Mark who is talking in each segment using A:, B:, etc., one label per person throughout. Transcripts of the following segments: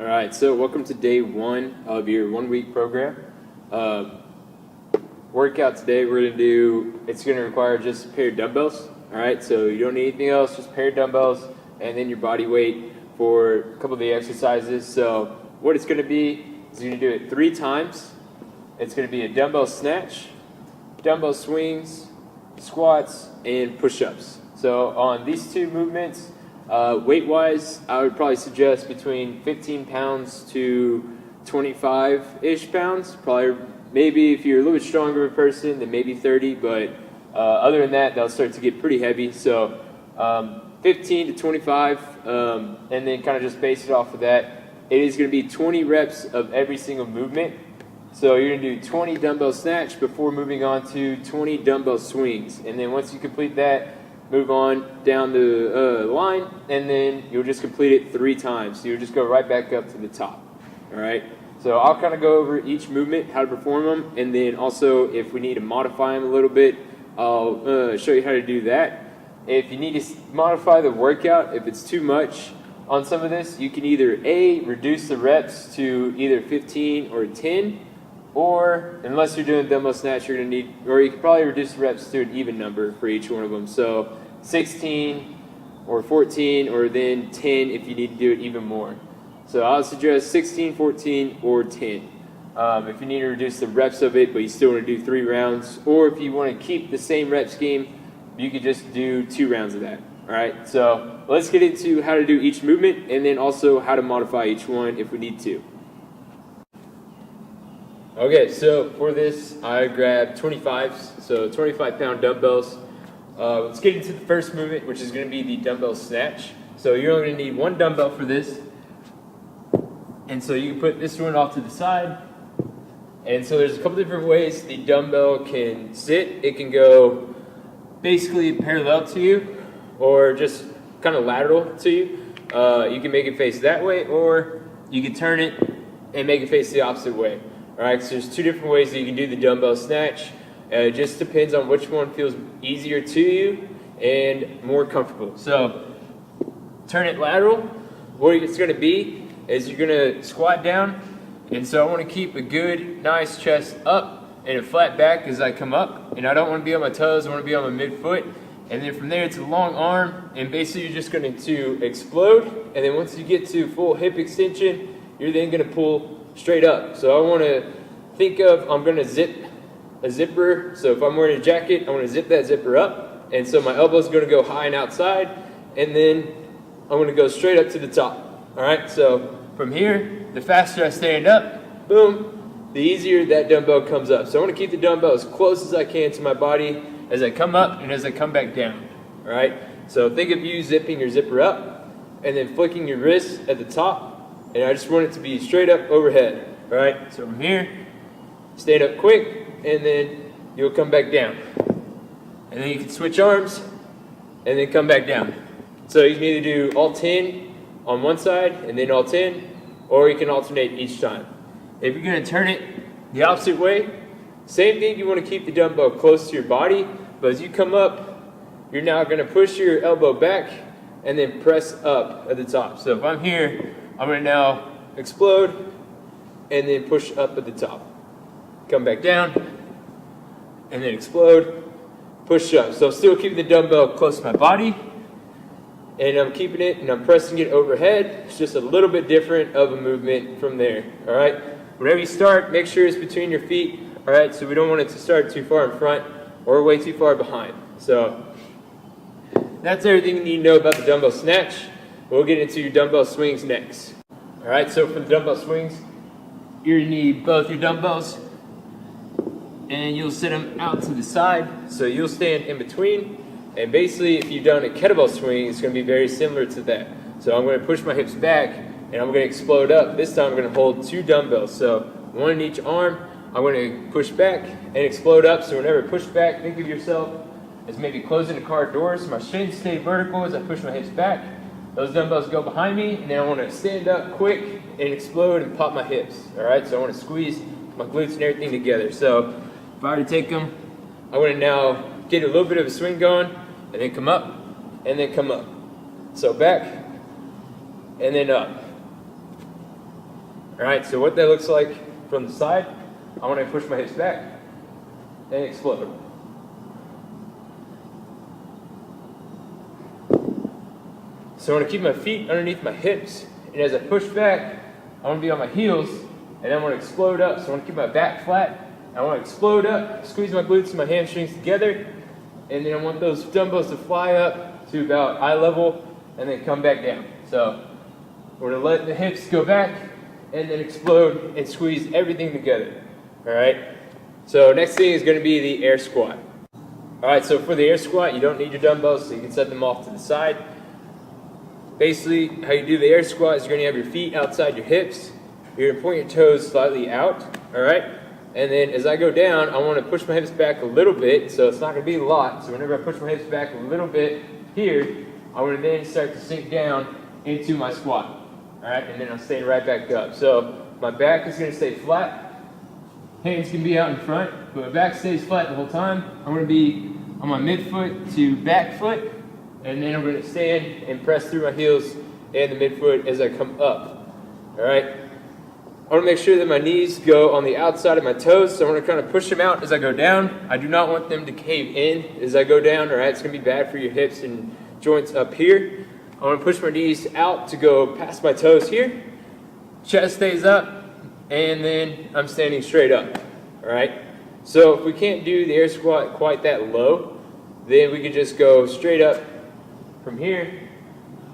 A: All right, so welcome to day 1 of your 1-week program. Workout today we're going to do, it's going to require just a pair of dumbbells. All right, so you don't need anything else, just a pair of dumbbells and then your body weight for a couple of the exercises. So what it's going to be is you're going to do it 3 times. It's going to be a dumbbell snatch, dumbbell swings, squats, and push-ups. So on these 2 movements, weight-wise, I would probably suggest between 15 pounds to 25-ish pounds. Probably, maybe if you're a little bit stronger of a person, then maybe 30. But other than that, they'll start to get pretty heavy. So 15 to 25, and then kind of just base it off of that. It is going to be 20 reps of every single movement. So you're going to do 20 dumbbell snatch before moving on to 20 dumbbell swings. And then once you complete that, move on down the line, and then you'll just complete it 3 times. So you'll just go right back up to the top. All right. So I'll kind of go over each movement, how to perform them, and then also if we need to modify them a little bit, I'll show you how to do that. If you need to modify the workout, if it's too much on some of this, you can either A, reduce the reps to either 15 or 10, or unless you're doing dumbbell snatch, you're going to need, or you can probably reduce the reps to an even number for each one of them. So 16 or 14, or then 10 if you need to do it even more. So I'll suggest 16, 14, or 10. If you need to reduce the reps of it, but you still want to do 3 rounds, or if you want to keep the same rep scheme, you could just do 2 rounds of that. All right, so let's get into how to do each movement, and then also how to modify each one if we need to. Okay, so for this, I grabbed 25s, so 25-pound dumbbells. Let's get into the first movement, which is going to be the dumbbell snatch. So you're only going to need 1 dumbbell for this. And so you can put this one off to the side. And so there's a couple different ways the dumbbell can sit. It can go basically parallel to you, or just kind of lateral to you. You can make it face that way, or you can turn it and make it face the opposite way. All right, so there's 2 different ways that you can do the dumbbell snatch. It just depends on which one feels easier to you and more comfortable. So turn it lateral. What it's going to be is you're going to squat down. And so I want to keep a good, nice chest up and a flat back as I come up. And I don't want to be on my toes. I want to be on my midfoot. And then from there, it's a long arm. And basically, you're just going to explode. And then once you get to full hip extension, you're then going to pull straight up. So I want to think of, I'm going to zip a zipper. So if I'm wearing a jacket, I want to zip that zipper up. And so my elbow is going to go high and outside. And then I'm going to go straight up to the top. All right, so from here, the faster I stand up, boom, the easier that dumbbell comes up. So I want to keep the dumbbell as close as I can to my body as I come up and as I come back down. All right, so think of you zipping your zipper up and then flicking your wrist at the top. And I just want it to be straight up overhead. All right, so from here, stand up quick, and then you'll come back down. And then you can switch arms, and then come back down. So you can either do all 10 on one side, and then all 10, or you can alternate each time. If you're going to turn it the opposite way, same thing, you want to keep the dumbbell close to your body, but as you come up, you're now going to push your elbow back, and then press up at the top. So if I'm here, I'm going to now explode and then push up at the top. Come back down and then explode, push up. So I'm still keeping the dumbbell close to my body, and I'm keeping it and I'm pressing it overhead. It's just a little bit different of a movement from there. All right. Whenever you start, make sure it's between your feet. All right. So we don't want it to start too far in front or way too far behind. So that's everything you need to know about the dumbbell snatch. We'll get into your dumbbell swings next. All right, so for the dumbbell swings, you're going to need both your dumbbells, and you'll set them out to the side. So you'll stand in between, and basically if you've done a kettlebell swing, it's going to be very similar to that. So I'm going to push my hips back, and I'm going to explode up. This time I'm going to hold 2 dumbbells. So 1 in each arm, I'm going to push back and explode up. So whenever I push back, think of yourself as maybe closing the car door. So my shins stay vertical as I push my hips back. Those dumbbells go behind me, and then I want to stand up quick and explode and pop my hips. All right, so I want to squeeze my glutes and everything together. So if I were to take them, I want to now get a little bit of a swing going, and then come up, and then come up. So back, and then up. All right, so what that looks like from the side, I want to push my hips back and explode. So I want to keep my feet underneath my hips, and as I push back, I want to be on my heels, and then I want to explode up. So I want to keep my back flat. I want to explode up, squeeze my glutes and my hamstrings together, and then I want those dumbbells to fly up to about eye level and then come back down. So we're going to let the hips go back and then explode and squeeze everything together. All right? So next thing is going to be the air squat. All right, so for the air squat, you don't need your dumbbells, so you can set them off to the side. Basically, how you do the air squat is you're going to have your feet outside your hips. You're going to point your toes slightly out, all right? And then as I go down, I want to push my hips back a little bit, so it's not going to be a lot. So whenever I push my hips back a little bit here, I want to then start to sink down into my squat, all right? And then I'll stay right back up. So my back is going to stay flat. Hands can be out in front, but my back stays flat the whole time. I'm going to be on my midfoot to back foot, and then I'm going to stand and press through my heels and the midfoot as I come up, all right? I want to make sure that my knees go on the outside of my toes, so I want to kind of push them out as I go down. I do not want them to cave in as I go down, all right? It's going to be bad for your hips and joints up here. I want to push my knees out to go past my toes here. Chest stays up, and then I'm standing straight up, all right? So if we can't do the air squat quite that low, then we could just go straight up from here.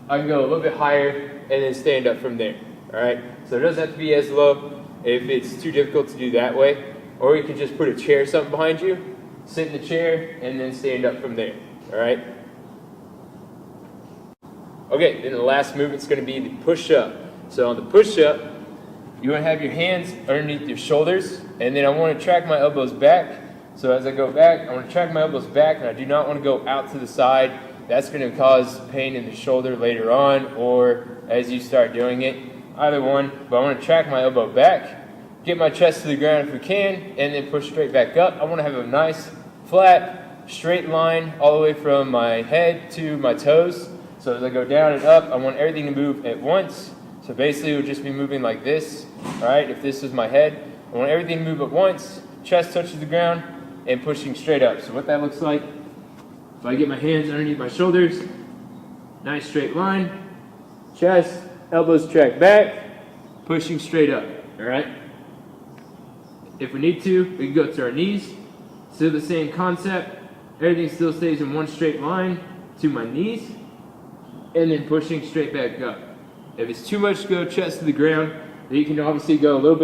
A: I can go a little bit higher and then stand up from there, all right? So it doesn't have to be as low if it's too difficult to do that way. Or you can just put a chair or something behind you, sit in the chair, and then stand up from there, all right? Okay, then the last movement's going to be the push-up. So on the push-up, you want to have your hands underneath your shoulders, and then I want to track my elbows back. So as I go back, I want to track my elbows back, and I do not want to go out to the side. That's going to cause pain in the shoulder later on, or as you start doing it. Either one, but I want to track my elbow back, get my chest to the ground if we can, and then push straight back up. I want to have a nice, flat, straight line all the way from my head to my toes. So as I go down and up, I want everything to move at once. So basically, it would just be moving like this, all right? If this is my head, I want everything to move at once, chest touches the ground, and pushing straight up. So what that looks like, if I get my hands underneath my shoulders, nice straight line, chest, elbows track back, pushing straight up, all right? If we need to, we can go to our knees. Still the same concept. Everything still stays in one straight line to my knees, and then pushing straight back up. If it's too much to go chest to the ground, then you can obviously go a little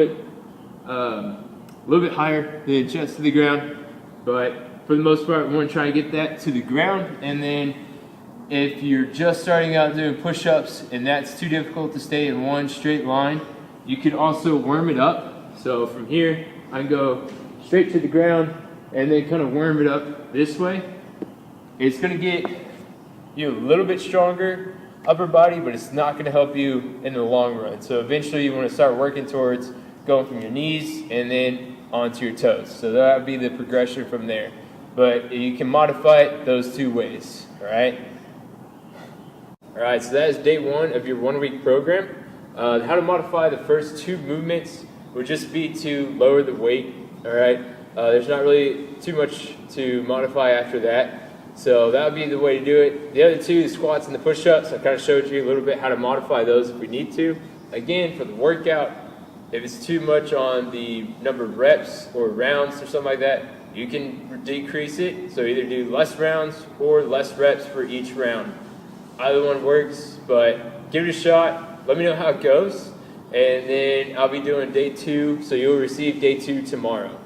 A: bit higher than chest to the ground. But for the most part, we want to try to get that to the ground, and then if you're just starting out doing push-ups and that's too difficult to stay in one straight line, you can also warm it up. So from here, I can go straight to the ground and then kind of worm it up this way. It's going to get you a little bit stronger upper body, but it's not going to help you in the long run. So eventually you want to start working towards going from your knees and then onto your toes. So that would be the progression from there. But you can modify it those two ways, all right? All right, so that is day one of your 1 week program. How to modify the first two movements would just be to lower the weight, all right? There's not really too much to modify after that. So that would be the way to do it. The other two, the squats and the push-ups, I kind of showed you a little bit how to modify those if we need to. Again, for the workout, if it's too much on the number of reps or rounds or something like that, you can decrease it. So either do less rounds or less reps for each round. Either one works, but give it a shot. Let me know how it goes. And then I'll be doing day two, so you'll receive day two tomorrow.